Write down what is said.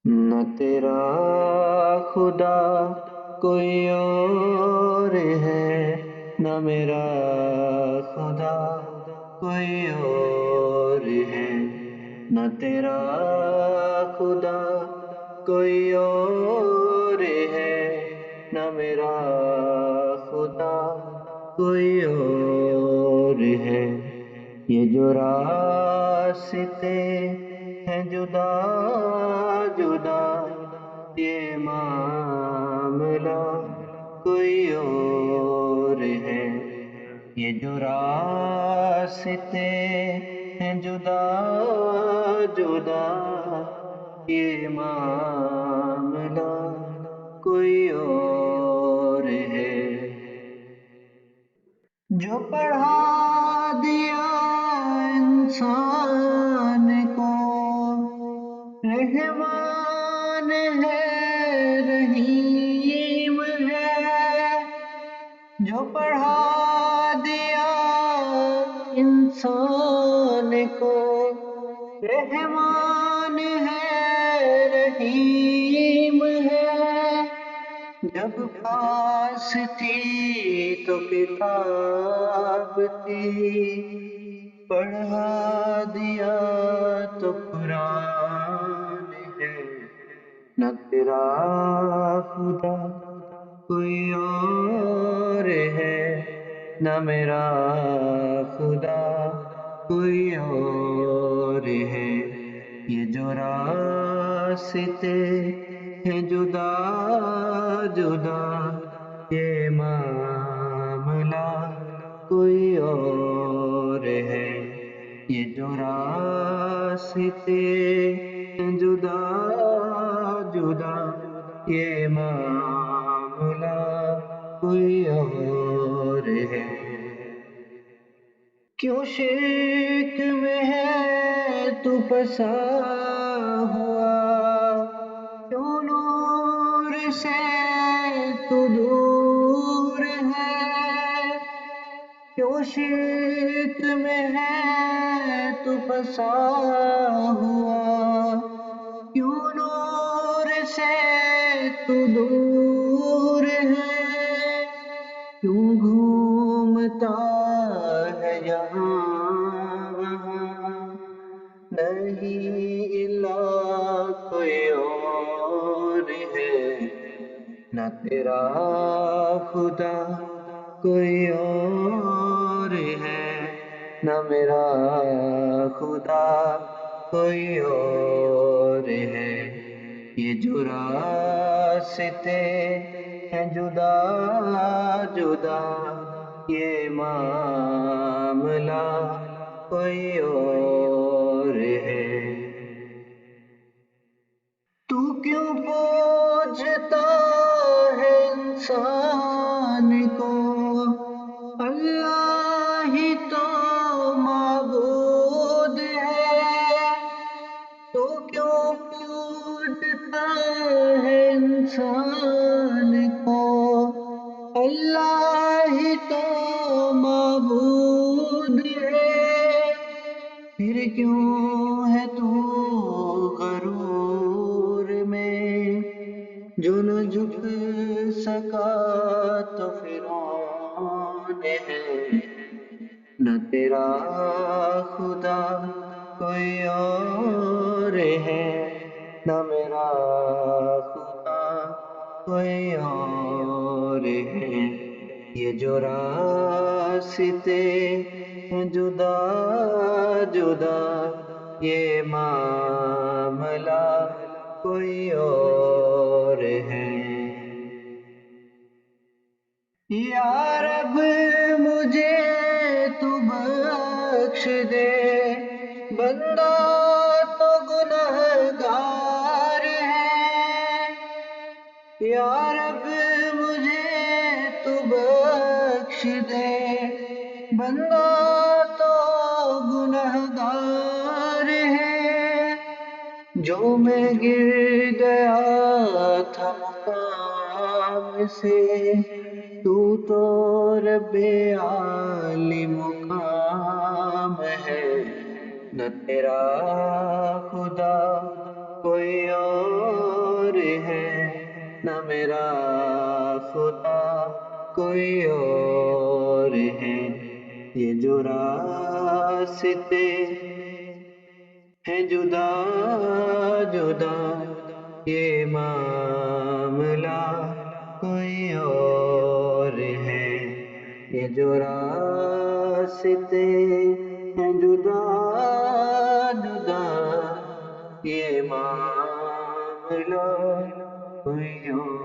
نہ تیرا خدا کوئی اور ہے، نہ میرا خدا کوئی اور ہے، نہ تیرا خدا کوئی اور ہے، نہ میرا خدا کوئی اور ہے۔ یہ جو راستے ہیں جدا جدا، یہ معاملہ کوئی اور ہے۔ یہ جو راستے ہیں جدا جدا، یہ معاملہ کوئی اور ہے۔ جو پڑھا دیا انسان کو رحمان ہے، رحیم ہے، جو پڑھا دیا انسان کو رحمان ہے، رحیم ہے، جب پاس تھی تو کتاب تھی، پڑھا دیا تو قرآن ہے۔ نہ تیرا خدا کوئی اور ہے، نہ میرا خدا کوئی اور ہے۔ یہ جو راستے ہیں جدا جدا، یہ معاملہ کوئی اور ہے۔ یہ جو راستے ہیں جدا جدا، یہ معاملہ کوئی اور ہے۔ کیوں شرک میں ہے تو پھنسا ہوا، کیوں نور سے تو دور ہے، کیوں شرک میں ہے تو پھنسا ہوا، کیوں نور سے تو دور ہے، کیوں گھومتا ہے یہاں وہاں، نہیں الہ کوئی اور ہے۔ نہ تیرا خدا کوئی اور ہے، نہ میرا خدا کوئی اور ہے۔ یہ جو راستے ہیں جدا جدا، یہ معاملہ کوئی اور ہے۔ تو کیوں پوجتا ہے انسان کو، اللہ ہی تو معبود ہے۔ تو کیوں پوجتا ہے انسان کو، اللہ ہی تو معبود ہے۔ پھر کیوں ہے تو غرور میں، جو نہ جھک سکا تو فرعون ہے۔ نہ تیرا خدا کوئی اور ہے، نہ میرا خدا کوئی اور ہے۔ یہ جو راستے ہیں جدا جدا، یہ معاملہ کوئی اور ہے۔ یا رب مجھے تو بخش دے، بندہ تو گنہگار ہے۔ یا رب مجھے تو بخش دے، بندہ تو گنہگار ہے۔ جو میں گر گیا تھا مقام سے، تو رب عالی مقام ہے۔ نہ تیرا خدا کوئی اور ہے، نہ میرا خدا کوئی اور ہے۔ یہ جو راستے ہیں جدا جدا، یہ معاملہ کوئی اور ہے۔ یہ جو راستے ہیں جدا جدا، یہ معاملہ کوئی اور